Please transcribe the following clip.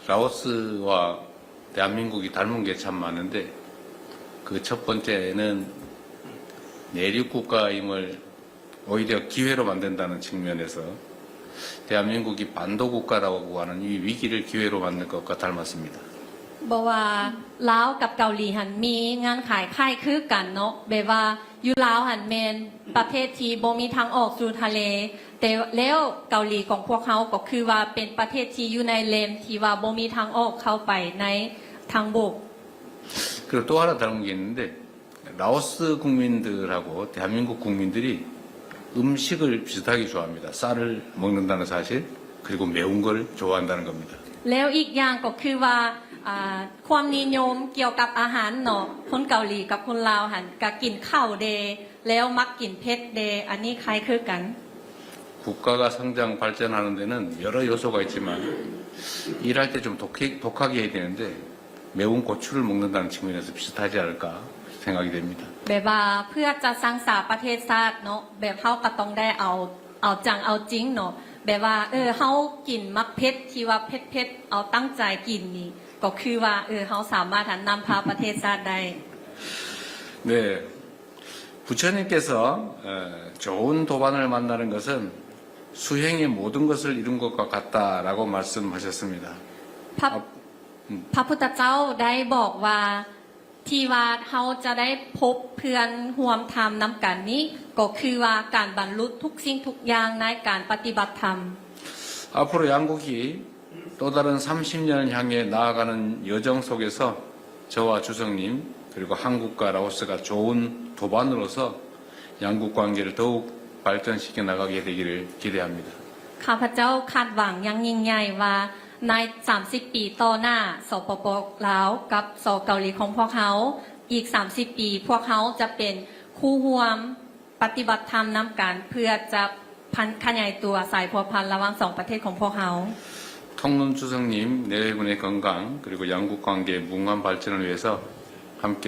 라오스와 대한민국이 닮은 게 참 많은데 그 첫 번째는 내륙 국가임을 오히려 기회로 만든다는 측면에서 대한민국이 반도 국가라고 하는 이 위기를 기회로 만든 것과 닮았습니다. บอกว่าลาวกับเกาหลีหันมีงานขายค่ายคือกันเนาะแบบว่าอยู่ลาวหันแม่นประเทศที่บ่มีทางออกสู่ทะเลแต่แล้วเกาหลีของพวกเขาก็คือว่าเป็นประเทศที่อยู่ในเลนที่ว่าบ่มีทางออกเข้าไปในทางบก 그리고 또 하나 다른 게 있는데 라오스 국민들하고 대한민국 국민들이 음식을 비슷하게 좋아합니다. 쌀을 먹는다는 사실 그리고 매운 걸 좋아한다는 겁니다. แล้วอีกอย่างก็คือว่าความนิยมเกี่ยวกับอาหารเนาะคนเกาหลีกับคนลาวหันก็กินข้าวเดแล้วมักกินเผ็ดเดอันนี้คล้ายคือกัน 국가가 성장 발전하는 데는 여러 요소가 있지만 일할 때 좀 독하게 해야 되는데 매운 고추를 먹는다는 측면에서 비슷하지 않을까 생각이 됩니다. แบบว่าเพื่อจะสร้างสรรค์ประเทศชาติเนาะแบบเฮาก็ต้องได้เอาจังเอาจริงเนาะแบบว่าเฮากินมักเผ็ดที่ว่าเผ็ดๆเอาตั้งใจกินนี่ก็คือว่าเฮาสามารถนำพาประเทศชาติได้ 네. 부처님께서 좋은 도반을 만나는 것은 수행의 모든 것을 이룬 것과 같다라고 말씀하셨습니다. พระพุทธเจ้าได้บอกว่าที่ว่าเฮาจะได้พบเพื่อนร่วมธรรมนำกันนี้ก็คือว่าการบรรลุทุกสิ่งทุกอย่างในการปฏิบัติธรรม 앞으로 양국이 또 다른 30년을 향해 나아가는 여정 속에서 저와 주석님 그리고 한국과 라오스가 좋은 도반으로서 양국 관계를 더욱 발전시켜 나가게 되기를 기대합니다. ข้าพเจ้าคาดหวังอย่างยิ่งใหญ่ว่าใน30 ปีต่อหน้าสปป.ลาวกับสเกาหลีของพวกเขาอีก30 ปีพวกเขาจะเป็นคู่ร่วมปฏิบัติธรรมนำกันเพื่อจะขยายตัวสายพัวพันระหว่าง2ประเทศของพวกเขา 통론 주석님 내외분의 건강 그리고 양국 관계의 무궁한 발전을 위해서 함께